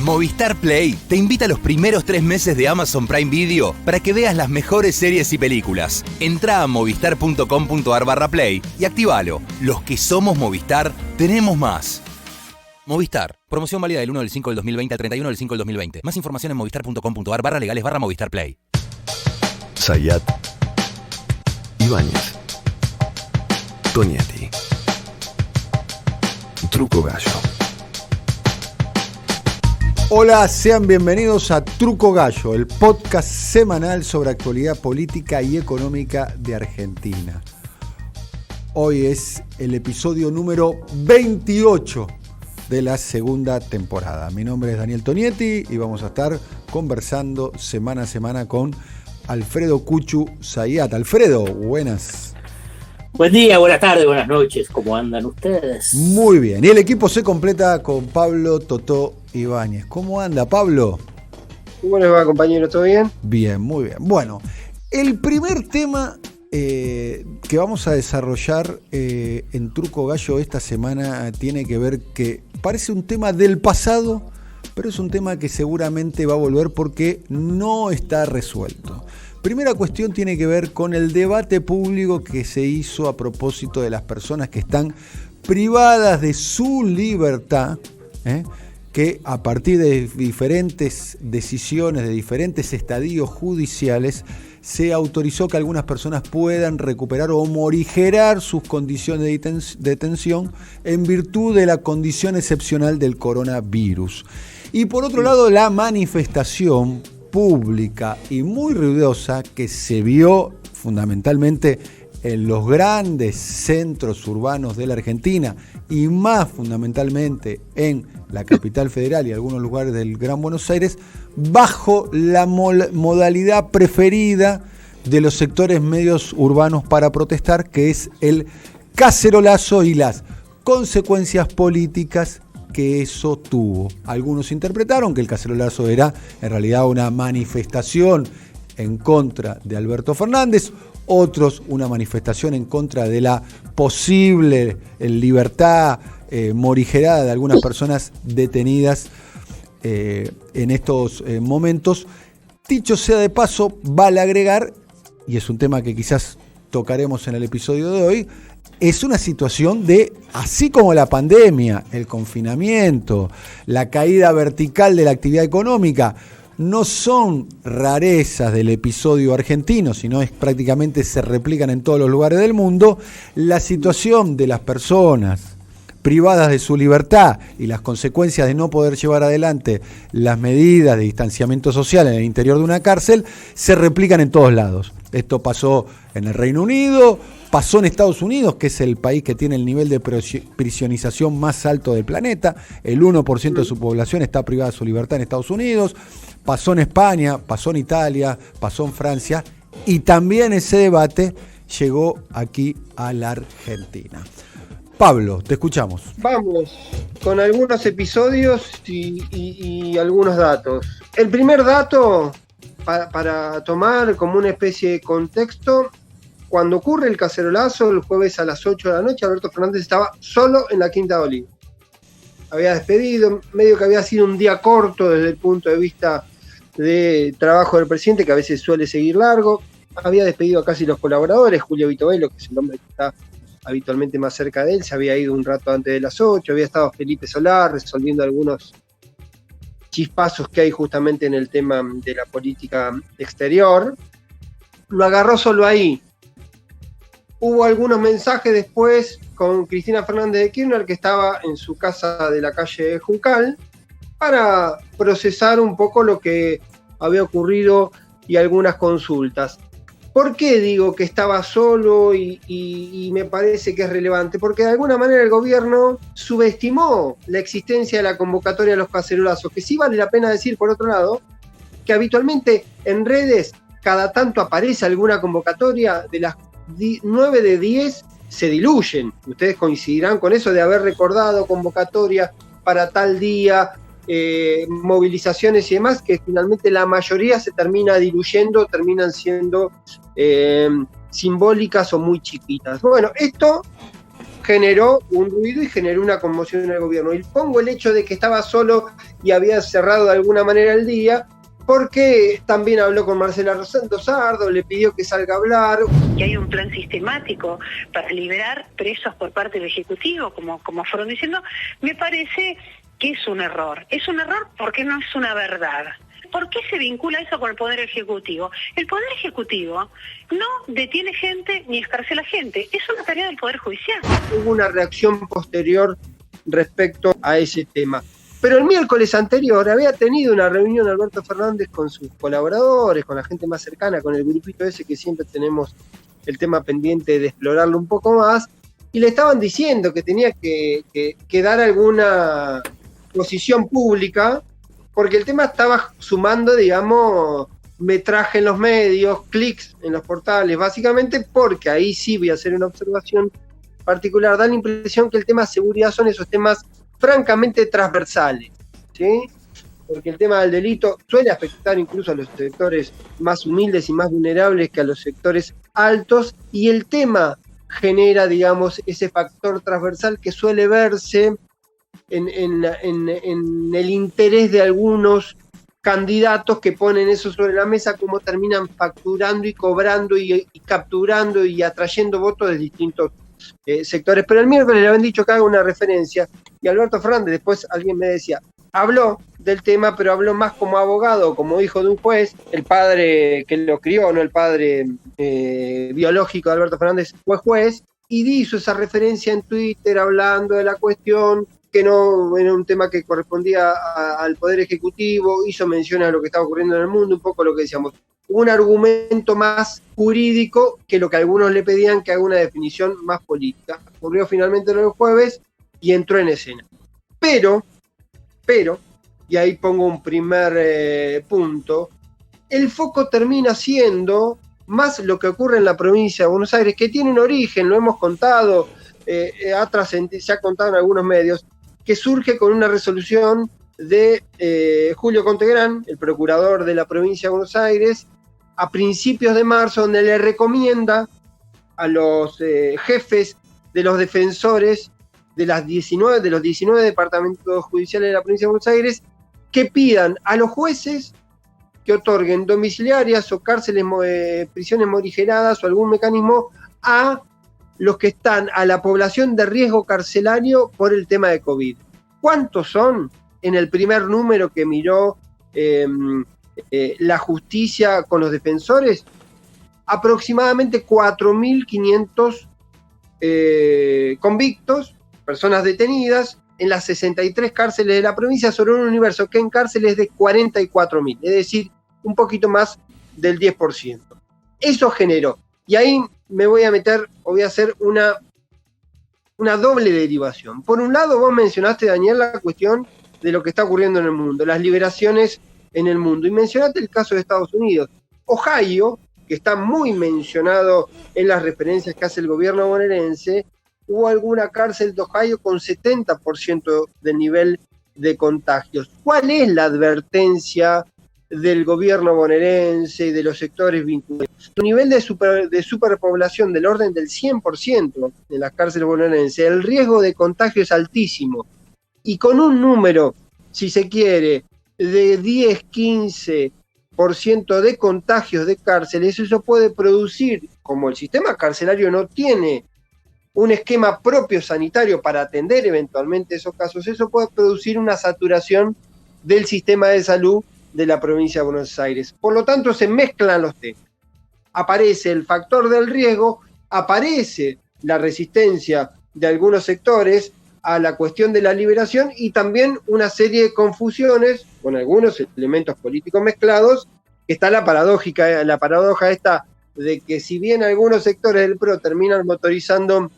Movistar Play te invita a los primeros 3 meses de Amazon Prime Video para que veas las mejores series y películas. Entrá a movistar.com.ar/play y actívalo. Los que somos Movistar, tenemos más. Movistar. Promoción válida del 1 del 5 del 2020 al 31 del 5 del 2020. Más información en movistar.com.ar/legales/Movistar Play. Zayat, Ibáñez, Tonietti, Truco Gallo. Hola, sean bienvenidos a Truco Gallo, el podcast semanal sobre actualidad política y económica de Argentina. Hoy es el episodio número 28 de la segunda temporada. Mi nombre es Daniel Tonietti y vamos a estar conversando semana a semana con Alfredo Cuchu Zayat. Alfredo, buenas. Buen día, buenas tardes, buenas noches. ¿Cómo andan ustedes? Muy bien. Y el equipo se completa con Pablo Totó Ibáñez. ¿Cómo anda, Pablo? ¿Cómo les va, compañero? ¿Todo bien? Bien, muy bien. Bueno, el primer tema que vamos a desarrollar en Truco Gallo esta semana tiene que ver que parece un tema del pasado, pero es un tema que seguramente va a volver porque no está resuelto. Primera cuestión tiene que ver con el debate público que se hizo a propósito de las personas que están privadas de su libertad, que a partir de diferentes decisiones, de diferentes estadios judiciales, se autorizó que algunas personas puedan recuperar o morigerar sus condiciones de detención en virtud de la condición excepcional del coronavirus. Y por otro lado, la manifestación pública y muy ruidosa que se vio fundamentalmente en los grandes centros urbanos de la Argentina y más fundamentalmente en la capital federal y algunos lugares del Gran Buenos Aires, bajo la modalidad preferida de los sectores medios urbanos para protestar, que es el cacerolazo y las consecuencias políticas que eso tuvo. Algunos interpretaron que el cacerolazo era en realidad una manifestación en contra de Alberto Fernández, otros una manifestación en contra de la posible libertad morigerada de algunas personas detenidas en estos momentos. Dicho sea de paso, vale agregar, y es un tema que quizás tocaremos en el episodio de hoy, es una situación de, así como la pandemia, el confinamiento, la caída vertical de la actividad económica, no son rarezas del episodio argentino, sino prácticamente se replican en todos los lugares del mundo. La situación de las personas privadas de su libertad y las consecuencias de no poder llevar adelante las medidas de distanciamiento social en el interior de una cárcel se replican en todos lados. Esto pasó en el Reino Unido, pasó en Estados Unidos, que es el país que tiene el nivel de prisionización más alto del planeta. El 1% de su población está privada de su libertad en Estados Unidos. Pasó en España, pasó en Italia, pasó en Francia. Y también ese debate llegó aquí a la Argentina. Pablo, te escuchamos. Vamos con algunos episodios y algunos datos. El primer dato, para tomar como una especie de contexto, cuando ocurre el cacerolazo el jueves a las 8 de la noche, Alberto Fernández estaba solo en la Quinta de Olivos. Había despedido, medio que había sido un día corto desde el punto de vista de trabajo del presidente, que a veces suele seguir largo. Había despedido a casi los colaboradores. Julio Vitovelo, que es el hombre que está habitualmente más cerca de él, se había ido un rato antes de las 8. Había estado Felipe Solá resolviendo algunos chispazos que hay justamente en el tema de la política exterior. Lo agarró solo ahí. Hubo algunos mensajes después con Cristina Fernández de Kirchner, que estaba en su casa de la calle Juncal, para procesar un poco lo que había ocurrido y algunas consultas. ¿Por qué digo que estaba solo y me parece que es relevante? Porque de alguna manera el gobierno subestimó la existencia de la convocatoria de los cacerolazos, que sí vale la pena decir, por otro lado, que habitualmente en redes cada tanto aparece alguna convocatoria, de las 9 de 10 se diluyen. Ustedes coincidirán con eso de haber recordado convocatoria para tal día, movilizaciones y demás, que finalmente la mayoría se termina diluyendo, terminan siendo simbólicas o muy chiquitas. Bueno, esto generó un ruido y generó una conmoción en el gobierno. Y pongo el hecho de que estaba solo y había cerrado de alguna manera el día, porque también habló con Marcela Dosardo, le pidió que salga a hablar. Que hay un plan sistemático para liberar presos por parte del Ejecutivo, como fueron diciendo, me parece que es un error. Es un error porque no es una verdad. ¿Por qué se vincula eso con el Poder Ejecutivo? El Poder Ejecutivo no detiene gente ni escarcela gente. Es una tarea del Poder Judicial. Hubo una reacción posterior respecto a ese tema. Pero el miércoles anterior había tenido una reunión Alberto Fernández con sus colaboradores, con la gente más cercana, con el grupito ese que siempre tenemos el tema pendiente de explorarlo un poco más, y le estaban diciendo que tenía que dar alguna posición pública, porque el tema estaba sumando, digamos, metraje en los medios, clics en los portales, básicamente porque ahí sí voy a hacer una observación particular, da la impresión que el tema seguridad son esos temas francamente transversales, ¿sí? Porque el tema del delito suele afectar incluso a los sectores más humildes y más vulnerables que a los sectores altos, y el tema genera, digamos, ese factor transversal que suele verse en el interés de algunos candidatos que ponen eso sobre la mesa, como terminan facturando y cobrando y capturando y atrayendo votos de distintos sectores. Pero el miércoles le habían dicho que haga una referencia, y Alberto Fernández, después alguien me decía, habló del tema, pero habló más como abogado, como hijo de un juez. El padre que lo crió, no el padre biológico de Alberto Fernández, fue juez, y hizo esa referencia en Twitter hablando de la cuestión, que no era un tema que correspondía al Poder Ejecutivo, hizo mención a lo que estaba ocurriendo en el mundo, un poco lo que decíamos, un argumento más jurídico que lo que algunos le pedían, que haga una definición más política. Ocurrió finalmente el jueves y entró en escena. Pero, y ahí pongo un primer punto, el foco termina siendo más lo que ocurre en la provincia de Buenos Aires, que tiene un origen, lo hemos contado, se ha contado en algunos medios, que surge con una resolución de Julio Contegrán, el procurador de la provincia de Buenos Aires, a principios de marzo, donde le recomienda a los jefes de los defensores de los 19 departamentos judiciales de la provincia de Buenos Aires que pidan a los jueces que otorguen domiciliarias o cárceles, prisiones morigeradas o algún mecanismo a los que están a la población de riesgo carcelario por el tema de COVID. ¿Cuántos son? En el primer número que miró la justicia con los defensores, aproximadamente 4.500 convictos, personas detenidas, en las 63 cárceles de la provincia, sobre un universo que en cárceles es de 44.000, es decir, un poquito más del 10%. Eso generó, y ahí me voy a meter, o voy a hacer una doble derivación. Por un lado, vos mencionaste, Daniel, la cuestión de lo que está ocurriendo en el mundo, las liberaciones en el mundo, y mencionaste el caso de Estados Unidos. Ohio, que está muy mencionado en las referencias que hace el gobierno bonaerense, hubo alguna cárcel de Ohio con 70% del nivel de contagios. ¿Cuál es la advertencia del gobierno bonaerense y de los sectores vinculados? Un nivel de superpoblación del orden del 100% de las cárceles bonaerenses, el riesgo de contagio es altísimo, y con un número, si se quiere, de 10-15% de contagios de cárceles, eso puede producir, como el sistema carcelario no tiene un esquema propio sanitario para atender eventualmente esos casos, eso puede producir una saturación del sistema de salud de la provincia de Buenos Aires. Por lo tanto, se mezclan los temas. Aparece el factor del riesgo, aparece la resistencia de algunos sectores a la cuestión de la liberación, y también una serie de confusiones con algunos elementos políticos mezclados. Está la paradoja esta de que, si bien algunos sectores del PRO terminan motorizando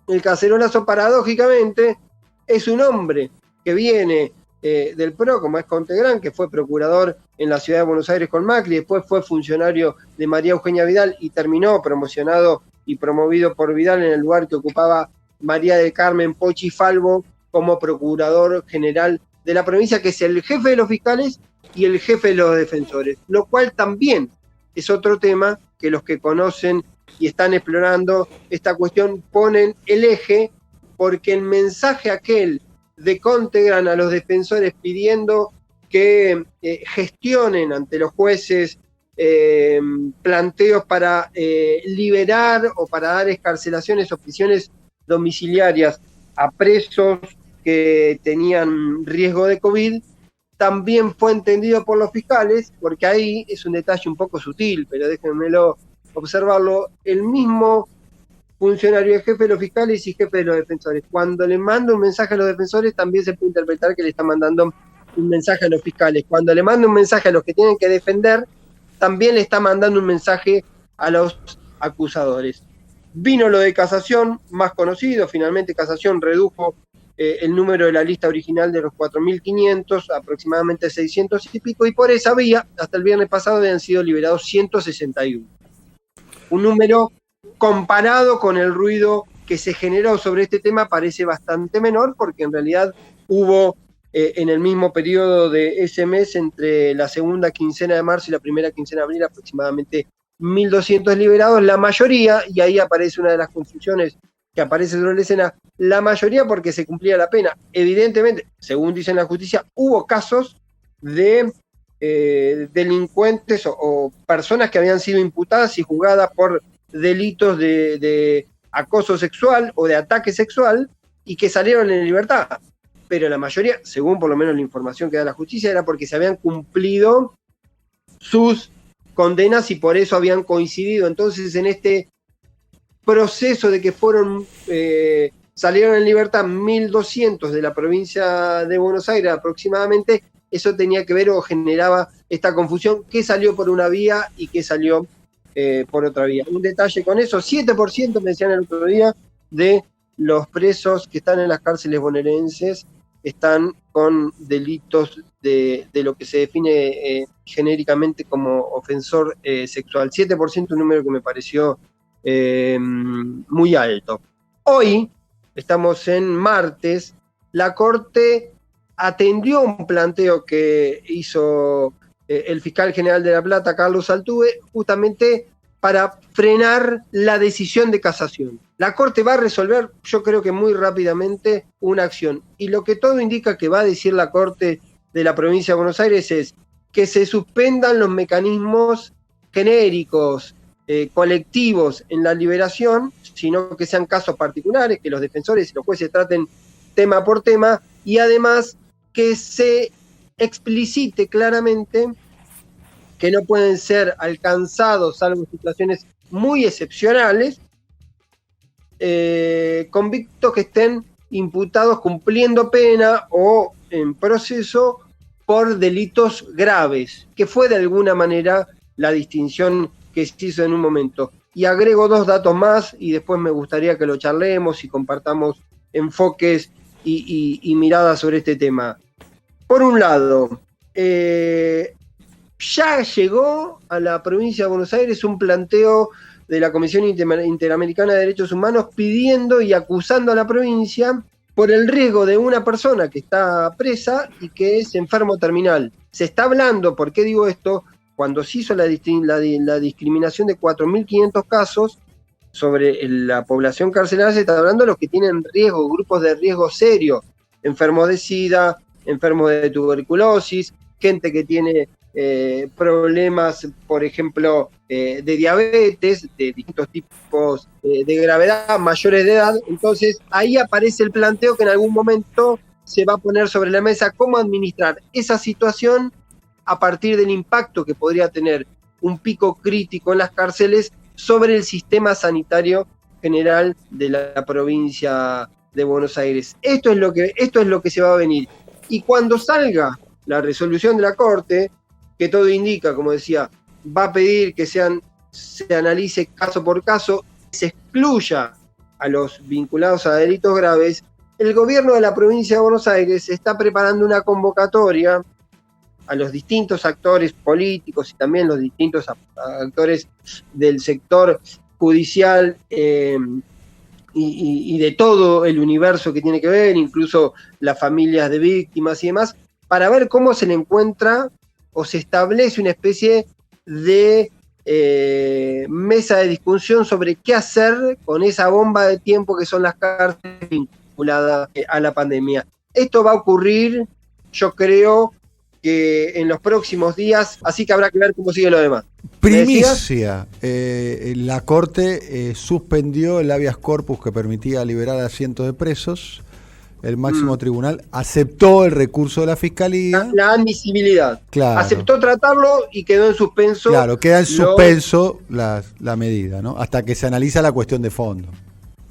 el cacerolazo, paradójicamente es un hombre que viene del PRO, como es Contegrán, que fue procurador en la ciudad de Buenos Aires con Macri, después fue funcionario de María Eugenia Vidal y terminó promocionado y promovido por Vidal en el lugar que ocupaba María del Carmen Pochi Falvo como procurador general de la provincia, que es el jefe de los fiscales y el jefe de los defensores, lo cual también es otro tema que los que conocen y están explorando esta cuestión ponen el eje, porque el mensaje aquel de Contegran a los defensores pidiendo que gestionen ante los jueces planteos para liberar o para dar excarcelaciones o prisiones domiciliarias a presos que tenían riesgo de COVID, también fue entendido por los fiscales, porque ahí es un detalle un poco sutil, pero déjenmelo observarlo, el mismo funcionario, jefe de los fiscales y jefe de los defensores, cuando le manda un mensaje a los defensores, también se puede interpretar que le está mandando un mensaje a los fiscales. Cuando le manda un mensaje a los que tienen que defender, también le está mandando un mensaje a los acusadores. Vino lo de casación, más conocido, finalmente casación redujo el número de la lista original de los 4.500, aproximadamente 600 y pico, y por esa vía, hasta el viernes pasado habían sido liberados 161. Un número comparado con el ruido que se generó sobre este tema parece bastante menor, porque en realidad hubo en el mismo periodo de ese mes, entre la segunda quincena de marzo y la primera quincena de abril, aproximadamente 1.200 liberados, la mayoría, y ahí aparece una de las confusiones que aparece sobre la escena, la mayoría porque se cumplía la pena. Evidentemente, según dicen la justicia, hubo casos de delincuentes o personas que habían sido imputadas y juzgadas por delitos de acoso sexual o de ataque sexual y que salieron en libertad. Pero la mayoría, según por lo menos la información que da la justicia, era porque se habían cumplido sus condenas y por eso habían coincidido. Entonces, en este proceso de que salieron en libertad 1.200 de la provincia de Buenos Aires aproximadamente, eso tenía que ver o generaba esta confusión, qué salió por una vía y qué salió por otra vía. Un detalle con eso, 7% me decían el otro día de los presos que están en las cárceles bonaerenses están con delitos de lo que se define genéricamente como ofensor sexual. 7%, un número que me pareció muy alto. Hoy, estamos en martes, la Corte atendió un planteo que hizo el fiscal general de La Plata, Carlos Altuve, justamente para frenar la decisión de casación. La Corte va a resolver, yo creo que muy rápidamente, una acción. Y lo que todo indica que va a decir la Corte de la provincia de Buenos Aires es que se suspendan los mecanismos genéricos, colectivos en la liberación, sino que sean casos particulares, que los defensores y los jueces traten tema por tema, y además que se explicite claramente que no pueden ser alcanzados, salvo situaciones muy excepcionales, convictos que estén imputados cumpliendo pena o en proceso por delitos graves, que fue de alguna manera la distinción que se hizo en un momento. Y agrego 2 datos más y después me gustaría que lo charlemos y compartamos enfoques y miradas sobre este tema. Por un lado, ya llegó a la provincia de Buenos Aires un planteo de la Comisión Interamericana de Derechos Humanos pidiendo y acusando a la provincia por el riesgo de una persona que está presa y que es enfermo terminal. Se está hablando, ¿por qué digo esto? Cuando se hizo la discriminación de 4.500 casos sobre la población carcelaria, se está hablando de los que tienen riesgo, grupos de riesgo serio, enfermos de SIDA, enfermos de tuberculosis, gente que tiene problemas, por ejemplo, de diabetes, de distintos tipos de gravedad, mayores de edad. Entonces, ahí aparece el planteo que en algún momento se va a poner sobre la mesa cómo administrar esa situación a partir del impacto que podría tener un pico crítico en las cárceles sobre el sistema sanitario general de la provincia de Buenos Aires. Esto es lo que se va a venir. Y cuando salga la resolución de la Corte, que todo indica, como decía, va a pedir que se analice caso por caso, se excluya a los vinculados a delitos graves, el gobierno de la provincia de Buenos Aires está preparando una convocatoria a los distintos actores políticos y también los distintos actores del sector judicial y de todo el universo que tiene que ver, incluso las familias de víctimas y demás, para ver cómo se le encuentra o se establece una especie de mesa de discusión sobre qué hacer con esa bomba de tiempo que son las cárceles vinculadas a la pandemia. Esto va a ocurrir, yo creo, que en los próximos días, así que habrá que ver cómo sigue lo demás. Primicia. La Corte suspendió el habeas corpus que permitía liberar a cientos de presos. El máximo tribunal aceptó el recurso de la Fiscalía. La admisibilidad. Claro. Aceptó tratarlo y quedó en suspenso. Claro, queda en suspenso la medida, ¿no? Hasta que se analiza la cuestión de fondo.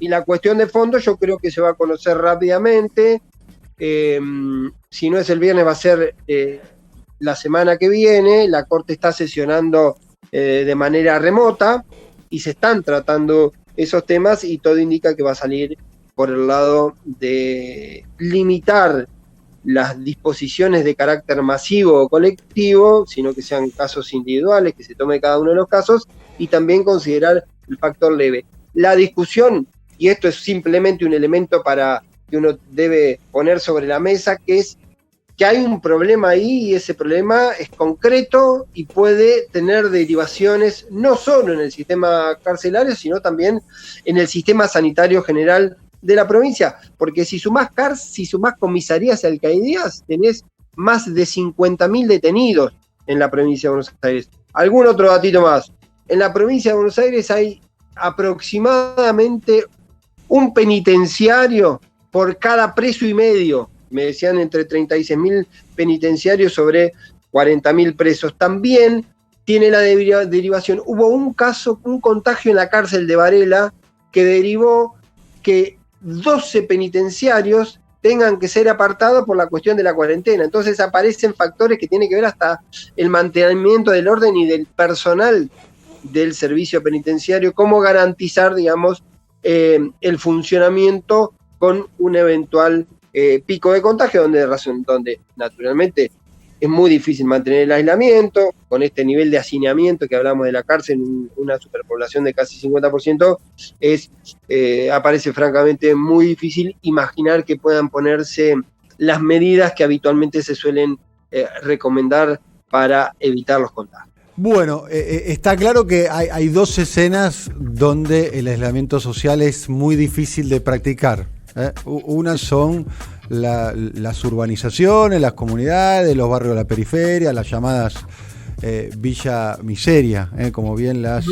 Y la cuestión de fondo yo creo que se va a conocer rápidamente. Si no es el viernes, va a ser la semana que viene. La Corte está sesionando de manera remota y se están tratando esos temas y todo indica que va a salir por el lado de limitar las disposiciones de carácter masivo o colectivo, sino que sean casos individuales, que se tome cada uno de los casos, y también considerar el factor leve. La discusión, y esto es simplemente un elemento para que uno debe poner sobre la mesa, que es que hay un problema ahí y ese problema es concreto y puede tener derivaciones no solo en el sistema carcelario, sino también en el sistema sanitario general de la provincia, porque si sumás comisarías y alcaldías, tenés más de 50.000 detenidos en la provincia de Buenos Aires. Algún otro datito más. En la provincia de Buenos Aires hay aproximadamente un penitenciario por cada preso y medio. Me decían entre 36.000 penitenciarios sobre 40.000 presos. También tiene la derivación. Hubo un caso, un contagio en la cárcel de Varela que derivó que 12 penitenciarios tengan que ser apartados por la cuestión de la cuarentena. Entonces aparecen factores que tienen que ver hasta el mantenimiento del orden y del personal del servicio penitenciario, cómo garantizar, digamos, el funcionamiento con un eventual pico de contagio, donde naturalmente es muy difícil mantener el aislamiento, con este nivel de hacinamiento que hablamos de la cárcel, una superpoblación de casi 50%, aparece francamente muy difícil imaginar que puedan ponerse las medidas que habitualmente se suelen recomendar para evitar los contagios. Bueno, está claro que hay dos escenas donde el aislamiento social es muy difícil de practicar. Una son las urbanizaciones, las comunidades, los barrios de la periferia, las llamadas Villa Miseria, como bien las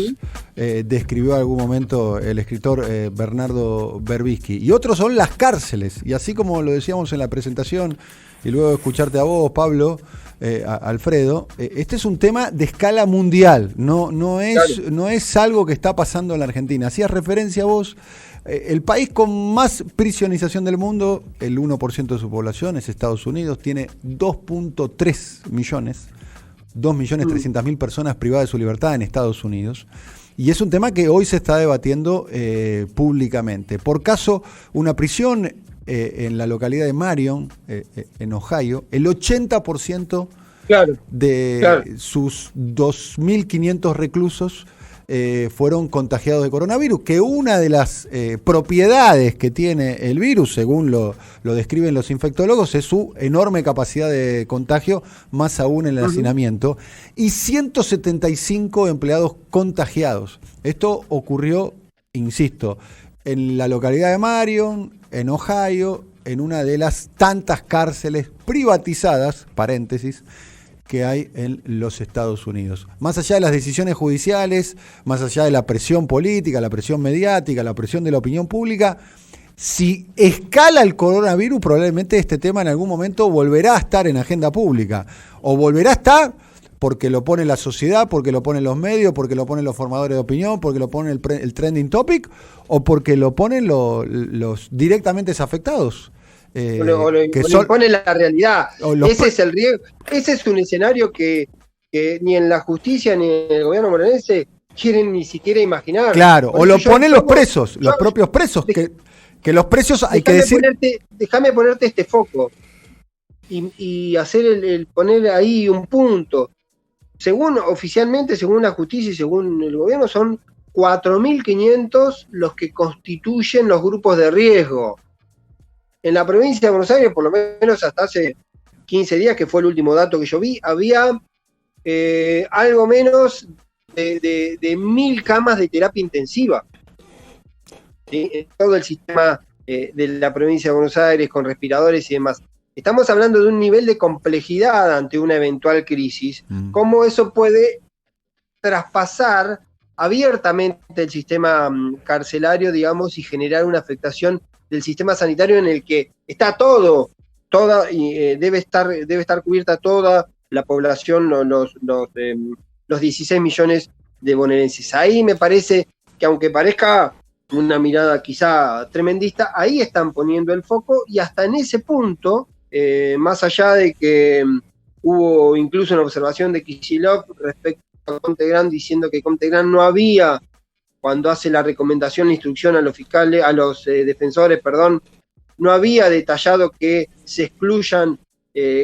describió en algún momento el escritor Bernardo Berbisky. Y otros son las cárceles, y así como lo decíamos en la presentación, y luego de escucharte a vos, Pablo, Alfredo, este es un tema de escala mundial, no es algo que está pasando en la Argentina. Hacías referencia a vos. El país con más prisionización del mundo, el 1% de su población es Estados Unidos, tiene 2.3 millones, 2.300.000 personas privadas de su libertad en Estados Unidos. Y es un tema que hoy se está debatiendo públicamente. Por caso, una prisión en la localidad de Marion, en Ohio, el 80% de sus 2.500 reclusos fueron contagiados de coronavirus, que una de las propiedades que tiene el virus, según lo describen los infectólogos, es su enorme capacidad de contagio, más aún en el hacinamiento, y 175 empleados contagiados. Esto ocurrió, insisto, en la localidad de Marion, en Ohio, en una de las tantas cárceles privatizadas, paréntesis, que hay en los Estados Unidos. Más allá de las decisiones judiciales, más allá de la presión política, la presión mediática, la presión de la opinión pública, si escala el coronavirus, probablemente este tema en algún momento volverá a estar en agenda pública, o volverá a estar porque lo pone la sociedad, porque lo ponen los medios, porque lo ponen los formadores de opinión, porque lo pone el trending topic, o porque lo ponen los directamente afectados. Lo impone la realidad. Ese es el riesgo. Ese es un escenario que ni en la justicia ni en el gobierno bonaerense quieren ni siquiera imaginar. Claro, o lo ponen los presos, los propios presos, que los presos hay que decir. Déjame ponerte este foco y hacer el poner ahí un punto. Oficialmente, según la justicia y según el gobierno, son 4.500 los que constituyen los grupos de riesgo. En la provincia de Buenos Aires, por lo menos hasta hace 15 días, que fue el último dato que yo vi, había algo menos de 1.000 camas de terapia intensiva, ¿sí? En todo el sistema de la provincia de Buenos Aires con respiradores y demás. Estamos hablando de un nivel de complejidad ante una eventual crisis, cómo eso puede traspasar abiertamente el sistema carcelario, digamos, y generar una afectación del sistema sanitario en el que está debe estar cubierta toda la población, los 16 millones de bonaerenses. Ahí me parece que, aunque parezca una mirada quizá tremendista, ahí están poniendo el foco, y hasta en ese punto, más allá de que hubo incluso una observación de Kicillof respecto a Comtegrán, diciendo que Comtegrán no había, cuando hace la recomendación, la instrucción a los fiscales, a los defensores, no había detallado que se excluyan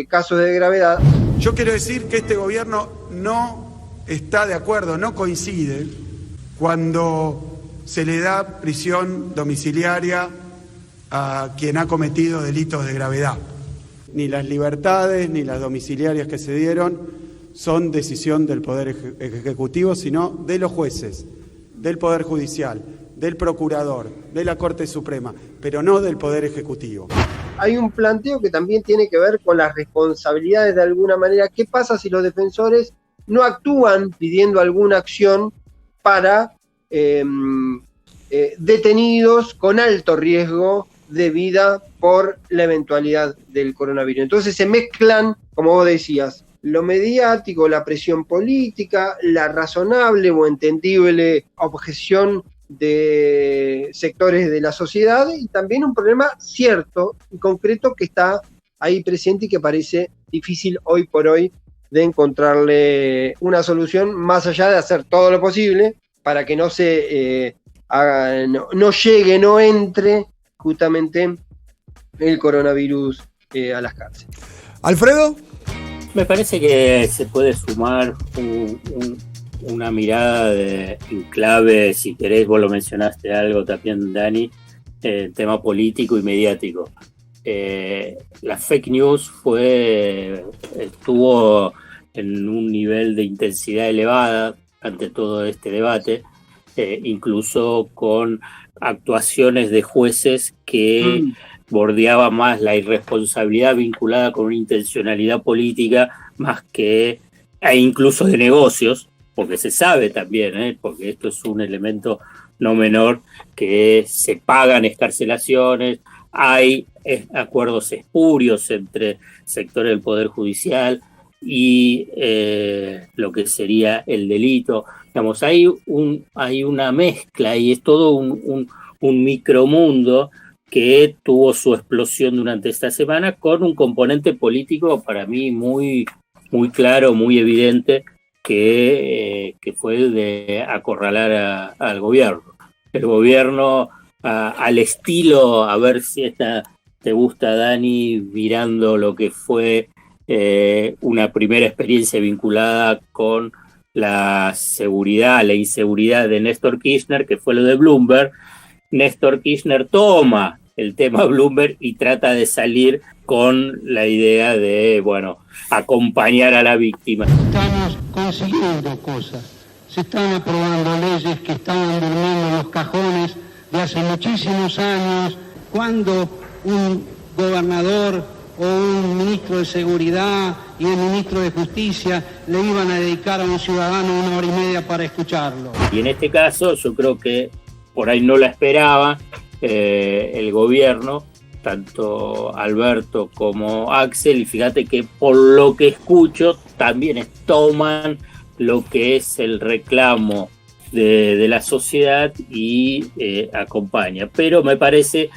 casos de gravedad. Yo quiero decir que este gobierno no está de acuerdo, no coincide cuando se le da prisión domiciliaria a quien ha cometido delitos de gravedad. Ni las libertades ni las domiciliarias que se dieron son decisión del Poder Ejecutivo, sino de los jueces, del Poder Judicial, del Procurador, de la Corte Suprema, pero no del Poder Ejecutivo. Hay un planteo que también tiene que ver con las responsabilidades de alguna manera. ¿Qué pasa si los defensores no actúan pidiendo alguna acción para detenidos con alto riesgo de vida por la eventualidad del coronavirus? Entonces se mezclan, como vos decías, lo mediático, la presión política, la razonable o entendible objeción de sectores de la sociedad, y también un problema cierto y concreto que está ahí presente y que parece difícil hoy por hoy de encontrarle una solución, más allá de hacer todo lo posible para que no se no llegue, no entre justamente el coronavirus a las cárceles. ¿Alfredo? Me parece que se puede sumar una mirada en clave, si querés, vos lo mencionaste algo también, Dani, tema político y mediático. La fake news estuvo en un nivel de intensidad elevada ante todo este debate, incluso con actuaciones de jueces que bordeaba más la irresponsabilidad vinculada con una intencionalidad política más que, e incluso de negocios, porque se sabe también, porque esto es un elemento no menor, que se pagan excarcelaciones, hay acuerdos espurios entre sectores del Poder Judicial y lo que sería el delito. Digamos, hay una mezcla y es todo un micromundo que tuvo su explosión durante esta semana con un componente político para mí muy, muy claro, muy evidente, que fue el de acorralar al gobierno. El gobierno, al estilo, a ver si esta te gusta, Dani, mirando lo que fue una primera experiencia vinculada con la seguridad, la inseguridad de Néstor Kirchner, que fue lo de Bloomberg. Néstor Kirchner toma el tema Bloomberg y trata de salir con la idea de, acompañar a la víctima. Estamos consiguiendo cosas. Se están aprobando leyes que estaban durmiendo en los cajones de hace muchísimos años, cuando un gobernador o un ministro de Seguridad y el ministro de Justicia le iban a dedicar a un ciudadano 1 hora y media para escucharlo. Y en este caso yo creo que por ahí no la esperaba el gobierno, tanto Alberto como Axel, y fíjate que por lo que escucho también toman lo que es el reclamo de la sociedad y acompaña, pero me parece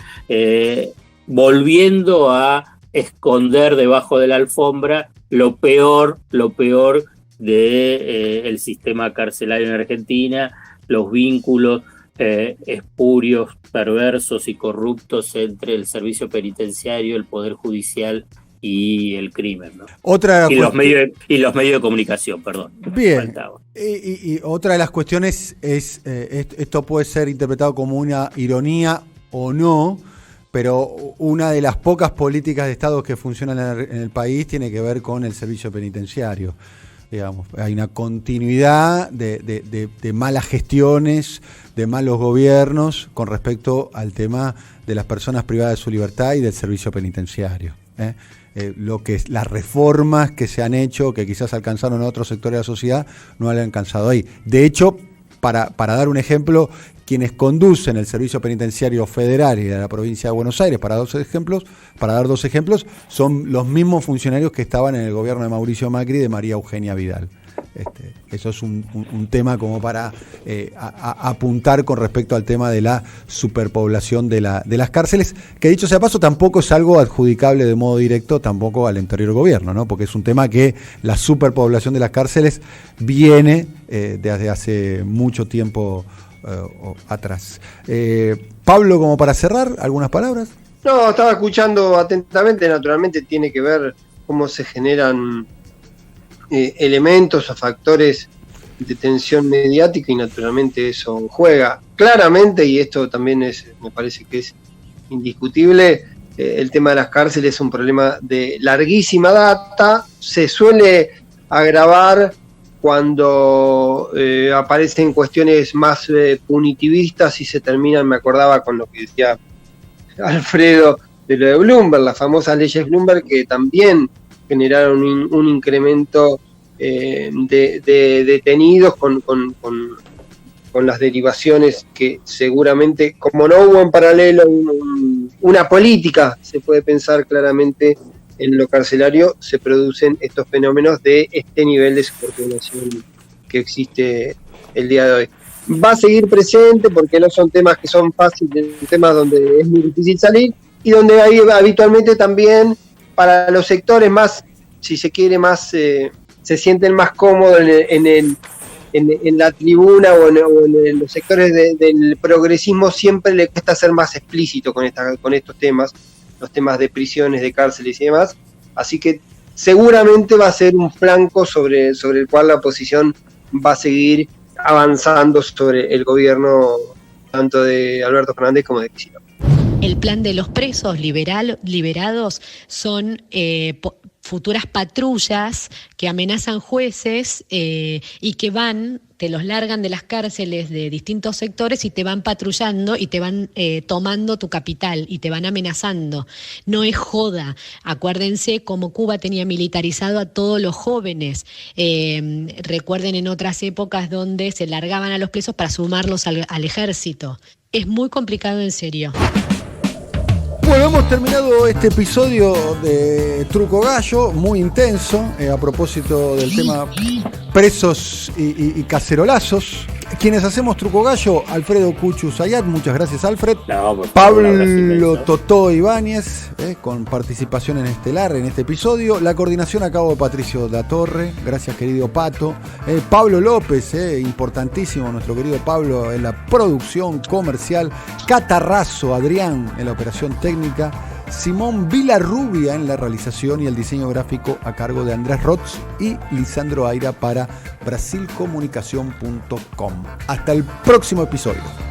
volviendo a esconder debajo de la alfombra lo peor de el sistema carcelario en Argentina, los vínculos espurios, perversos y corruptos entre el servicio penitenciario, el Poder Judicial y el crimen, ¿no? Los medios de comunicación, perdón. Bien. Y otra de las cuestiones es, esto puede ser interpretado como una ironía o no, pero una de las pocas políticas de Estado que funcionan en el país tiene que ver con el servicio penitenciario, digamos. Hay una continuidad de malas gestiones, de malos gobiernos con respecto al tema de las personas privadas de su libertad y del servicio penitenciario. Lo que las reformas que se han hecho, que quizás alcanzaron a otros sectores de la sociedad, no han alcanzado ahí. De hecho, para dar un ejemplo, quienes conducen el servicio penitenciario federal y de la provincia de Buenos Aires, para dar dos ejemplos, son los mismos funcionarios que estaban en el gobierno de Mauricio Macri y de María Eugenia Vidal. Eso es un tema como para apuntar con respecto al tema de la superpoblación de las cárceles, que dicho sea paso tampoco es algo adjudicable de modo directo tampoco al anterior gobierno, ¿no? Porque es un tema que la superpoblación de las cárceles viene desde hace mucho tiempo atrás. Pablo, como para cerrar, ¿algunas palabras? No, estaba escuchando atentamente, naturalmente tiene que ver cómo se generan elementos o factores de tensión mediática y naturalmente eso juega. Claramente, y esto también me parece que es indiscutible, el tema de las cárceles es un problema de larguísima data, se suele agravar cuando aparecen cuestiones más punitivistas y se terminan, me acordaba con lo que decía Alfredo de lo de Bloomberg, las famosas leyes Bloomberg que también generaron un incremento de detenidos con las derivaciones que seguramente, como no hubo en paralelo una política, se puede pensar claramente en lo carcelario, se producen estos fenómenos de este nivel de superpoblación que existe el día de hoy. Va a seguir presente porque no son temas que son fáciles, temas donde es muy difícil salir y donde hay habitualmente también para los sectores más, si se quiere, más se sienten más cómodos en la tribuna o en los sectores del progresismo, siempre le cuesta ser más explícito con estos temas, los temas de prisiones, de cárceles y demás, así que seguramente va a ser un flanco sobre el cual la oposición va a seguir avanzando sobre el gobierno tanto de Alberto Fernández como de Kicillof. El plan de los presos liberados son futuras patrullas que amenazan jueces y que te los largan de las cárceles de distintos sectores y te van patrullando y te van tomando tu capital y te van amenazando. No es joda. Acuérdense cómo Cuba tenía militarizado a todos los jóvenes. Recuerden en otras épocas donde se largaban a los presos para sumarlos al ejército. Es muy complicado, en serio. Bueno, hemos terminado este episodio de Truco Gallo, muy intenso, a propósito del tema presos y cacerolazos. Quienes hacemos Truco Gallo, Alfredo Cuchu Zayat, muchas gracias Alfred. Pablo Totó Ibáñez, con participación en estelar en este episodio. La coordinación a cabo de Patricio Da Torre, gracias querido Pato. Pablo López, importantísimo nuestro querido Pablo en la producción comercial. Catarrazo Adrián en la operación técnica. Simón Vilarrubia en la realización y el diseño gráfico a cargo de Andrés Rotz y Lisandro Aira para brasilcomunicación.com. Hasta el próximo episodio.